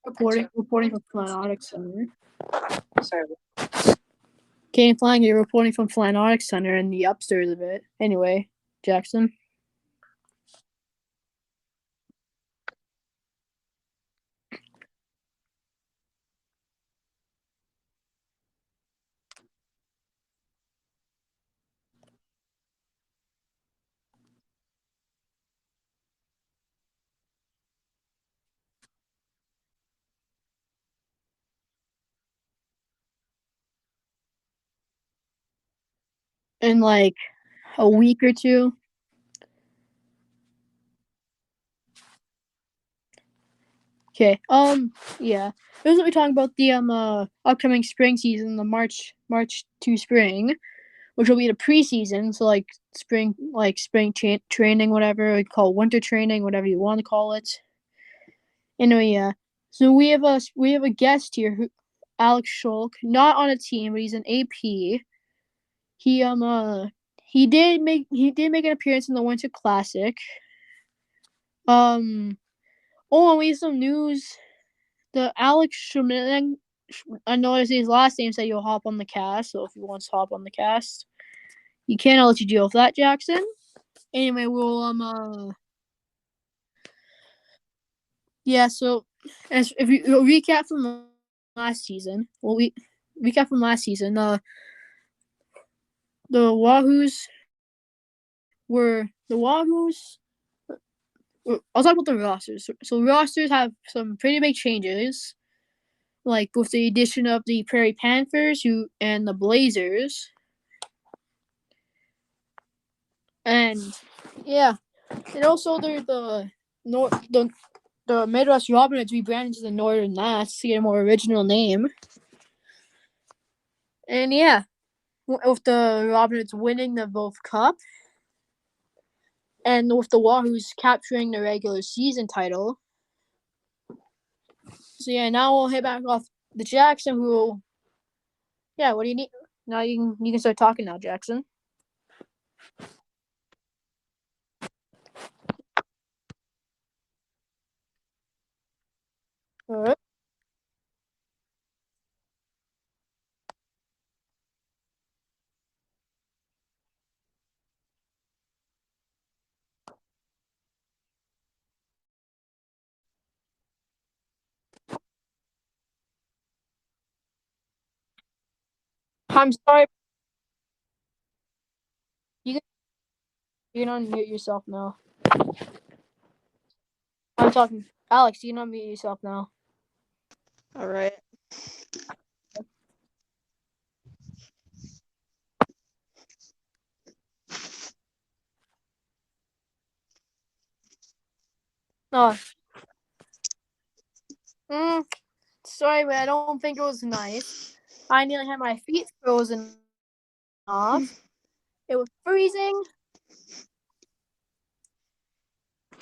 Reporting from Flanotic Center. Sorry. Kane Flying, you're reporting from Flanotic Center in the upstairs of it. Anyway, Jackson. In like a week or two. Okay. Yeah. This is what we're talking about the upcoming spring season, the March to spring, which will be the preseason. So like spring training, whatever we call winter training, whatever you want to call it. Anyway, yeah. So we have a guest here, Alex Schulk, not on a team, but he's an AP. He did make an appearance in the Winter Classic. And we have some news. The Alex Schmidt, I know his last name, said you'll hop on the cast. So if he wants to hop on the cast, you can. I'll let you deal with that, Jackson. Anyway, we'll yeah. So as if you recap from last season, the Wahoos were the Wahoos. I'll talk about the rosters. So rosters have some pretty big changes, like with the addition of the Prairie Panthers and the Blazers. And yeah, and also there's the Midwest Robinets rebranded to the Northern Gnats to get a more original name. And yeah, with the Robinets winning the Wolf Cup, and with the Wahoos capturing the regular season title. So yeah, now we'll hit back off the Jackson, who will. Yeah, what do you need? Now you can start talking now, Jackson. All right. I'm sorry. You can unmute yourself now. I'm talking. Alex, you can unmute yourself now. All right. No. Sorry, but I don't think it was nice. I nearly had my feet frozen off. It was freezing.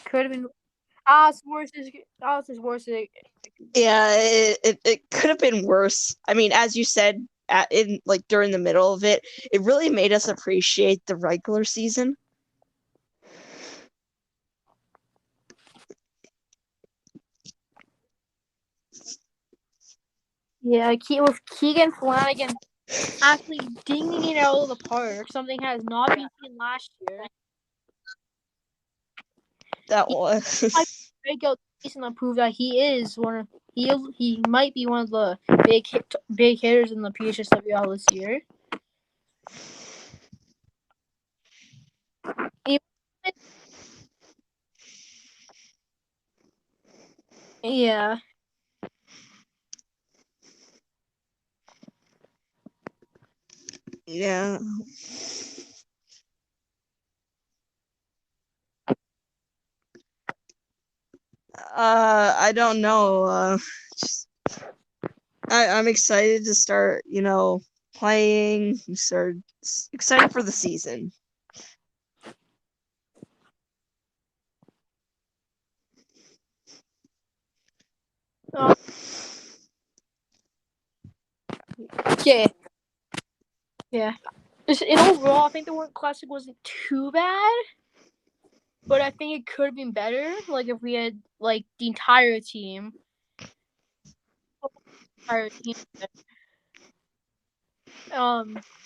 Could have been. It's worse. It's worse. Yeah, it could have been worse. I mean, as you said, during the middle of it, it really made us appreciate the regular season. Yeah, with Keegan Flanagan actually dinging it out of the park, something has not been seen last year. That was breakout season to prove that he might be one of the big hitters in the PHSWL this year. Yeah. Yeah. I don't know. I'm excited to start, playing. Excited for the season. Okay. Yeah. In overall, I think the World Classic wasn't too bad, but I think it could have been better. Like if we had the entire team entire team.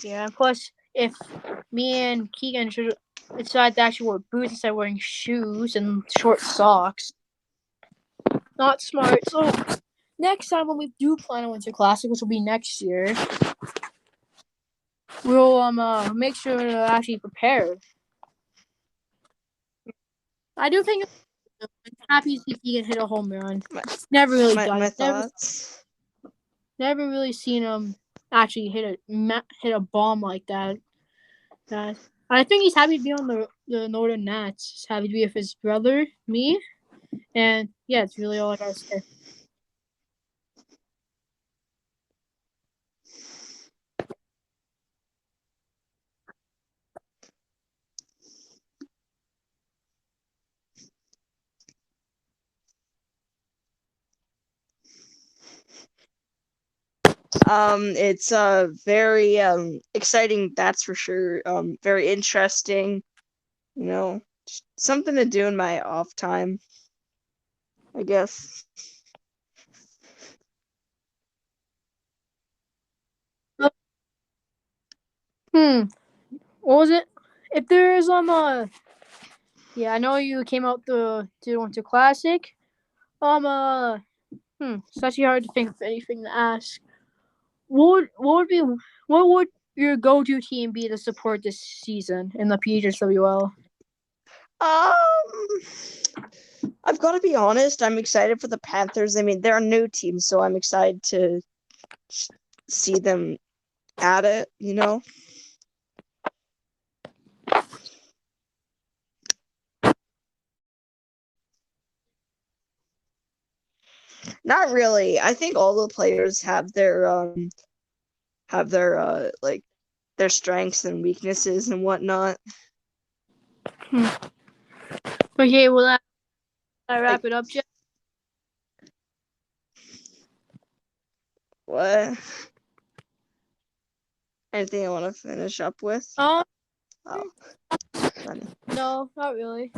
Yeah. Plus, if me and Keegan should decide to actually wear boots instead of wearing shoes and short socks, not smart. So next time when we do plan a Winter Classic, which will be next year, we'll make sure to actually prepare. I do think I'm happy to see Keegan hit a home run. Never really done My it. thoughts. Never really seen him actually hit a bomb like that. I think he's happy to be on the Northern Nats. He's happy to be with his brother, me, and yeah, it's really all I gotta say. It's very exciting, that's for sure. Very interesting. You know, something to do in my off time, I guess. What was it? If there's yeah, I know you came out to Winter Classic. It's actually hard to think of anything to ask. What would your go-to team be to support this season in the PHSWL? Um, I've got to be honest. I'm excited for the Panthers. I mean, they're a new team, so I'm excited to see them at it. You know. Not really. I think all the players have their like their strengths and weaknesses and whatnot. Okay, well that wrap Like it up, Jeff. what? Anything I want to finish up with? Oh, Funny. no, not really.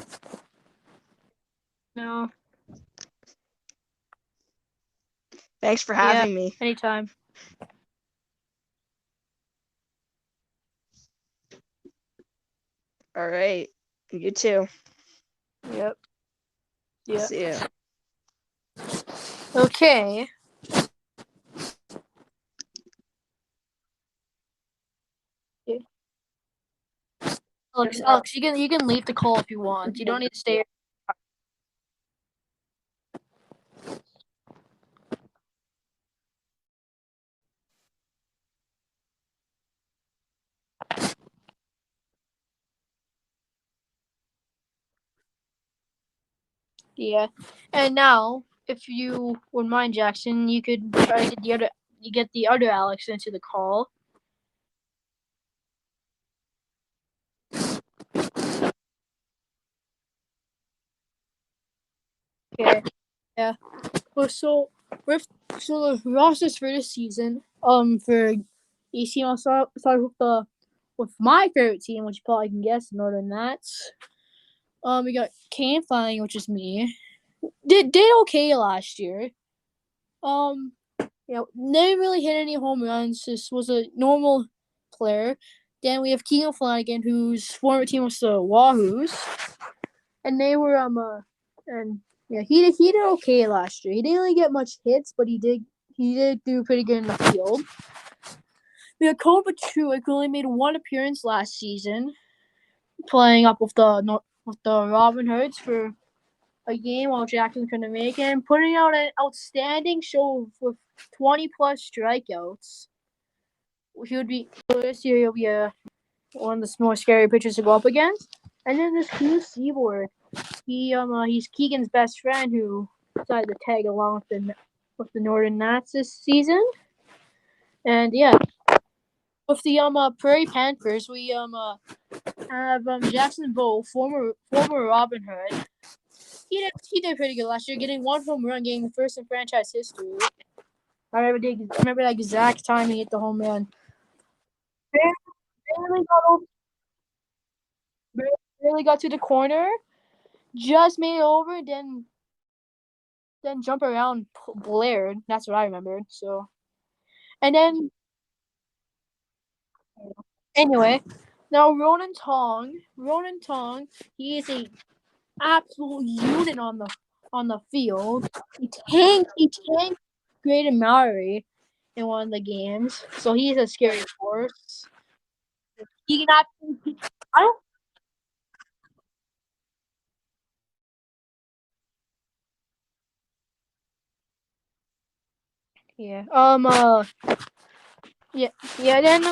No. Thanks for having me. Anytime. All right. You too. Yep. Yeah. See ya. Okay. Alex, you can leave the call if you want. You don't need to stay. Yeah. And now, if you wouldn't mind, Jackson, you could try to get the other Alex into the call. Okay. Yeah. Well, so the rosters for this season, for AC, I'll start with my favorite team, which you probably can guess, the Northern Nats. We got Kane Flying, which is me. Did okay last year. Didn't really hit any home runs. This was a normal player. Then we have Keegan Flanagan, whose former team was the Wahoos, and they were and yeah, he did okay last year. He didn't really get much hits, but he did do pretty good in the field. We had Kobe Truitt, who only made one appearance last season, playing up with the Robin Hoods for a game while Jackson couldn't make it, and putting out an outstanding show with 20 plus strikeouts. This year he'll be one of the more scary pitchers to go up against. And then this Hugh Seaboard, he's Keegan's best friend who decided to tag along with the Northern Nats this season. And yeah, with the Prairie Panthers, we have Jackson Bowe, former Robin Hood. He did pretty good last year, getting one home run, getting the first in franchise history. I remember that exact time he hit the home run. Barely got to the corner, just made it over, then jump around blared. That's what I remembered. So And then anyway, now Ronan Tong, he is a absolute unit on the field. He tanked Graydon Mallory in one of the games, so he's a scary force. He cannot. I don't. Yeah. Yeah. Yeah. Then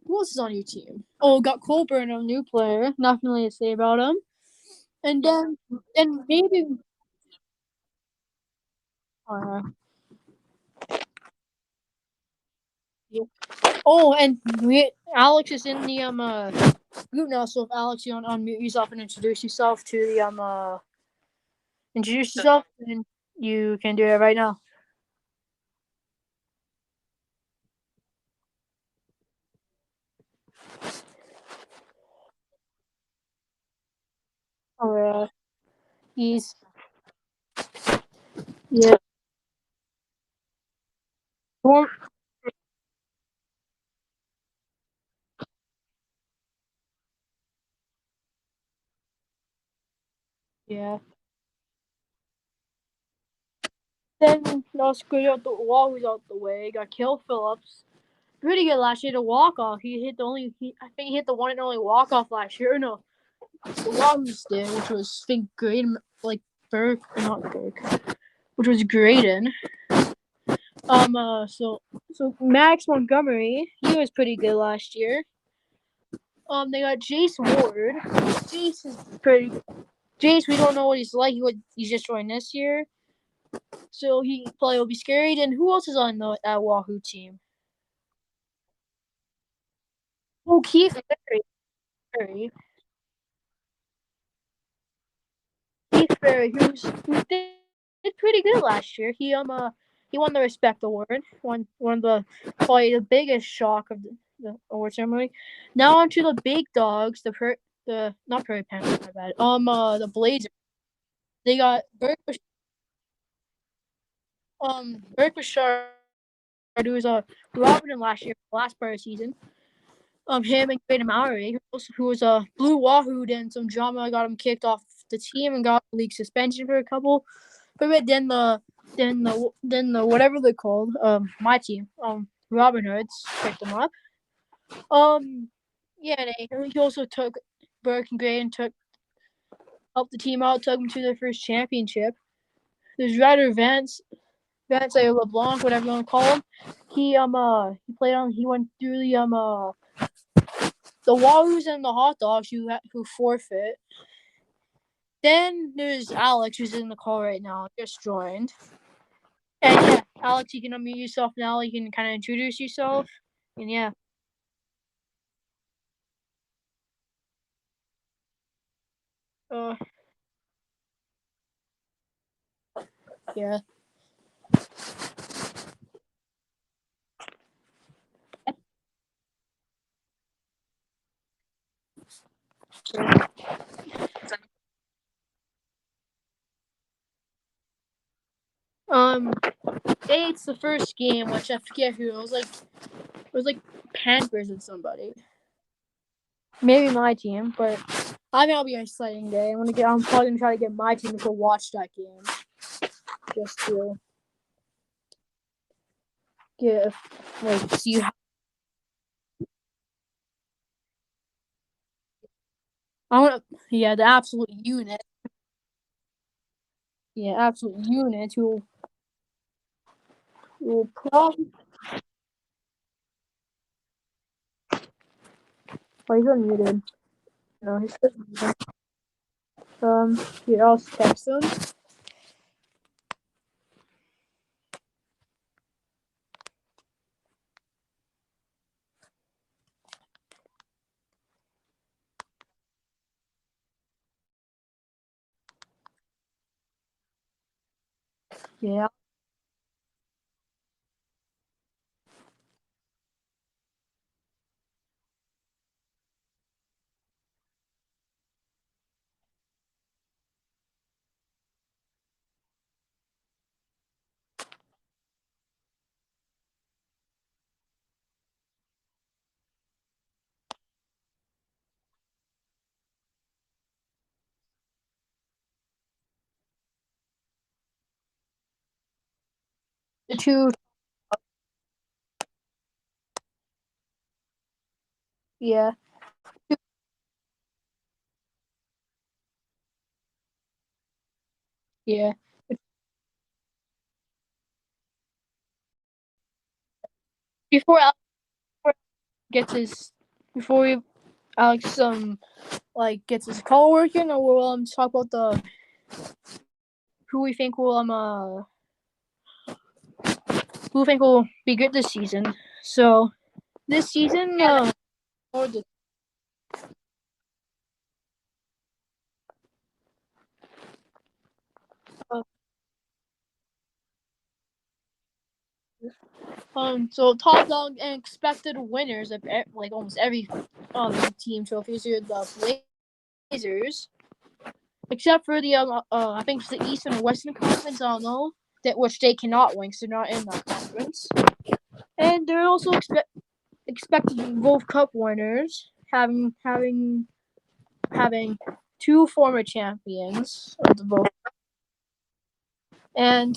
who else is on your team? Oh, got Colburn, a new player. Nothing really to say about him. And then maybe. Uh, yeah. Oh, and Alex is in the group now. So if Alex, you want to unmute yourself and introduce yourself, and you can do it right now. Or he's yeah. Or, yeah. Then let's go out the wall. Who's out the way? Got Kill Phillips. Pretty good last year to walk off. He hit the only. I think he hit the one and only walk off last year. Or no, the Wahoos did, which was I think great. Like Burke, not Burke, which was Graydon. So Max Montgomery, he was pretty good last year. They got Jace Ward. Jace is pretty. Jace, we don't know what he's like. He's just joined this year, so he probably will be scary. And who else is on that Wahoo team? Oh, Keith Berry, who did pretty good last year. He won the Respect Award, one of the probably the biggest shock of the award ceremony. Now on to the big dogs, the not Prairie Panthers, my bad. The Blazers. They got Burke Bouchard, who was Robin last year, last part of the season. Him and Graydon Mallory, who was a Blue Wahoo, and some drama got him kicked off the team and got a league suspension for a couple. But then the whatever they're called, my team, Robin Hoods picked him up. Yeah, he also took Burke and Gray and helped the team out, took them to their first championship. There's Ryder Vance LeBlanc, whatever you want to call him. He went through the Wahoos and the Hot Dogs who forfeit. Then there's Alex, who's in the call right now, just joined. And yeah, Alex, you can unmute yourself now. You can kind of introduce yourself. And yeah. Uh, yeah. Um, it's the first game, which I forget who. It was like Panthers and somebody. Maybe my team, but I think it'll be an exciting day. I'm probably gonna try to get my team to go watch that game, just to get see how I want. Yeah, the absolute unit. Yeah, absolute unit who will probably. Oh, he's unmuted. No, he's still muted. Here, I'll text him. Yeah. The two, yeah, yeah. Before Alex gets his, before we, Alex gets his call working, or we'll talk about the who we think will who we think will be good this season. So this season, or the uh, so top dog and expected winners of like almost every team trophies are the Blazers, except for the I think it's the Eastern and Western Conference. I don't know that which they cannot win because they're not in that conference. And they're also expected both cup winners, having two former champions of the both. And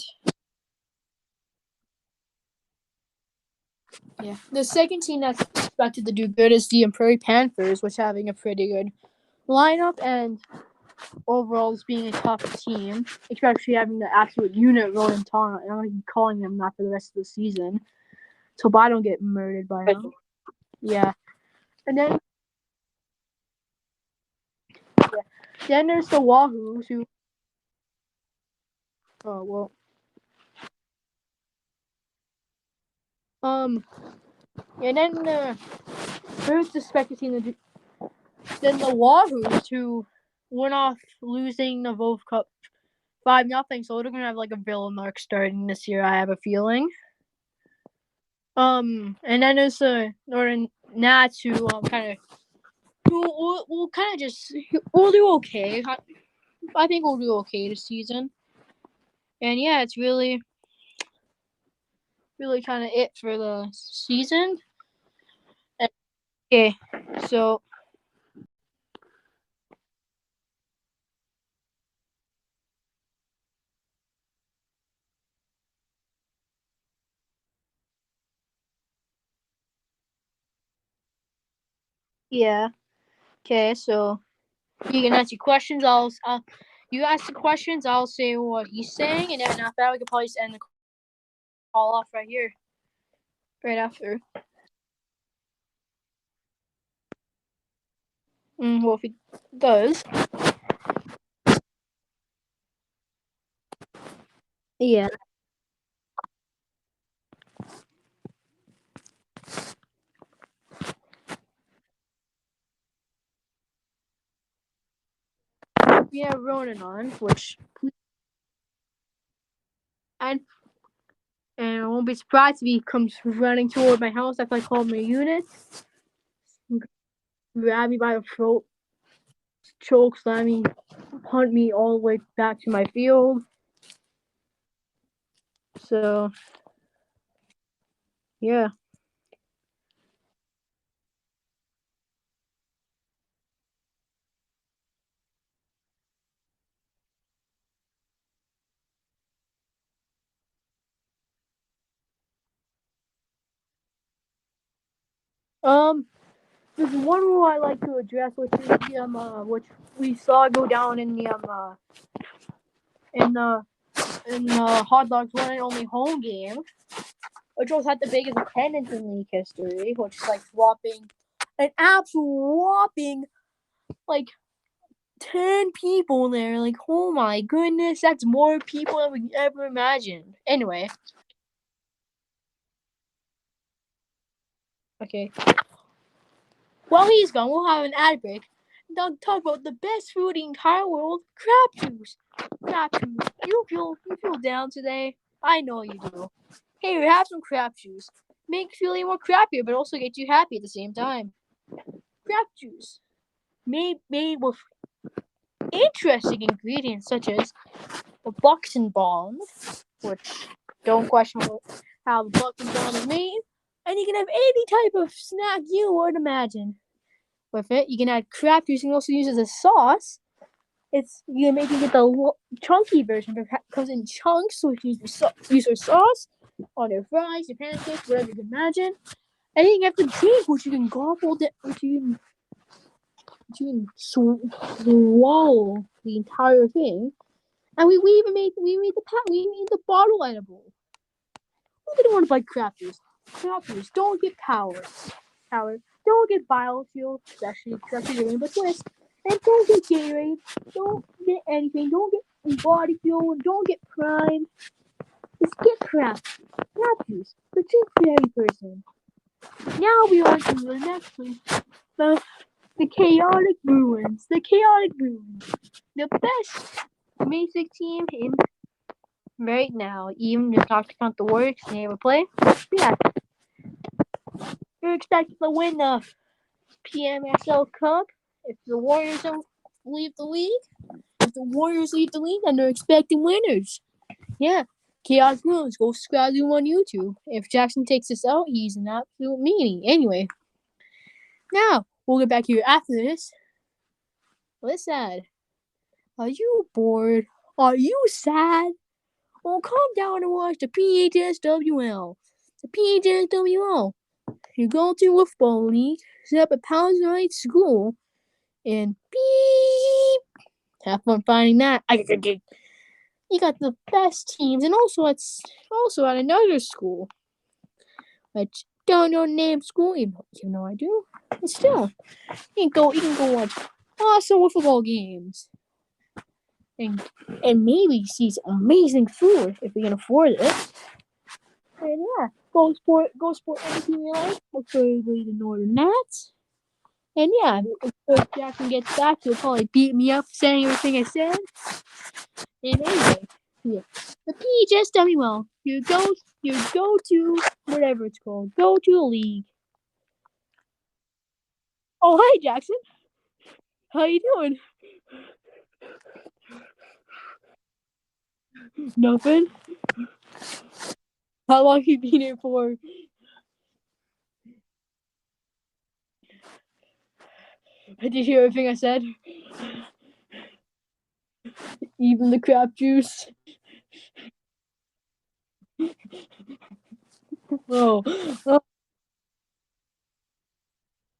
yeah, the second team that's expected to do good is the Prairie Panthers, which having a pretty good lineup and overall as being a tough team, especially having the absolute unit rolling Tana. And I'm gonna be calling them that for the rest of the season. So I don't get murdered by him. Yeah. And then there's the Wahoos who well and then who's the expected team to do then the Wahoos who went off losing the Wolf Cup 5-0, so they're gonna have like a villain arc starting this year, I have a feeling. And then there's the Northern Nats who kind of we'll kind of just we'll do okay. I think we'll do okay this season. And yeah, it's really kind of it for the season. Okay, so yeah, okay, so you can ask your questions. I'll you ask the questions. I'll say what he's saying, and then after that, we can probably just end the call off right here, right after. Well, if he does, yeah, we have Ronan on, which and I won't be surprised if he comes running toward my house after I call my unit, grab me by the throat, choke slam me, hunt me all the way back to my field. So yeah. There's one rule I like to address, which is the which we saw go down in the in the Hot Dogs one and only home game, which was had the biggest attendance in league history, which is like an absolute whopping like 10 people there. Like, oh my goodness, that's more people than we ever imagined. Anyway, okay. While he's gone, we'll have an ad break. They'll talk about the best food in the entire world, crab juice. Crab juice. You feel down today? I know you do. Hey, have some crab juice. Make you feel even more crappier, but also get you happy at the same time. Crab juice. Made with interesting ingredients such as a buxton bomb, which don't question how the buxton bomb is made, and you can have any type of snack you would imagine with it. You can add crab juice. You can also use it as a sauce. You can maybe get the chunky version, but it comes in chunks, so you can use your sauce. on their fries, their pancakes, whatever you can imagine. And then you have the drink, which you can gobble, which you can swallow the entire thing. And we even made the bottle edible. Who didn't want to buy crap juice? Crap juice. Don't get power. Don't get biofuel, especially the rainbow twist. And don't get Gatorade. Don't get anything. Don't get body fuel. Don't get Prime. Just get crap juice. The drink for every person. Now we on to the next place. The Chaotic Bruins. The Chaotic Bruins. The best basic team in right now. Even just not to count the Warriors, they never play. Yeah. You're expected to win the PMSL Cup if the Warriors don't leave the league. If the Warriors leave the league, then they're expecting winners. Yeah. Chaos Bruins, go subscribe to him on YouTube. If Jackson takes this out, he's an absolute meanie. Anyway. Now, we'll get back here after this. What's sad? Are you bored? Are you sad? Well, calm down and watch the PHSWL. The PHSWL. You go to a football league, set up a Palestine school, and beep. Have fun finding that. You got the best teams, and also it's also at another school, which don't know the name school, even though I do. But still, you can go watch awesome football games, and maybe see some amazing food if we can afford it. And yeah, go sport anything you like. Preferably the Northern Nats. And yeah, if Jackson gets back, he'll probably beat me up for saying everything I said. And anyway, yeah. The PHSWL, you go to whatever it's called. Go to a league. Oh, hi, Jackson. How you doing? Nothing. How long you been here for? Did you hear everything I said? Even the crap juice. Oh.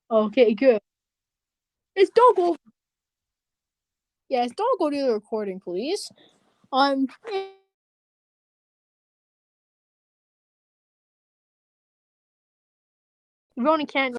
Okay, good. Don't go. Yes, don't go to the recording, please. You only can't.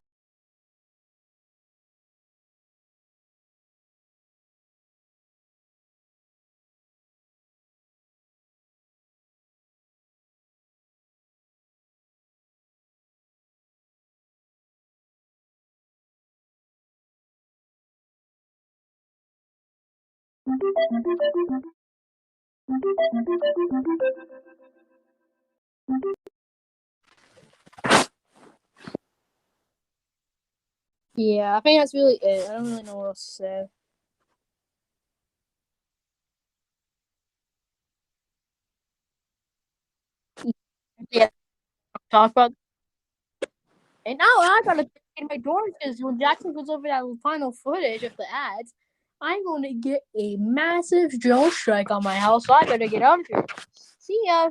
Yeah, I think that's really it. I don't really know what else to say. Yeah, talk about. And now I gotta get my doors because when Jackson goes over that final footage of the ads, I'm going to get a massive drone strike on my house, so I better get out of here. See ya.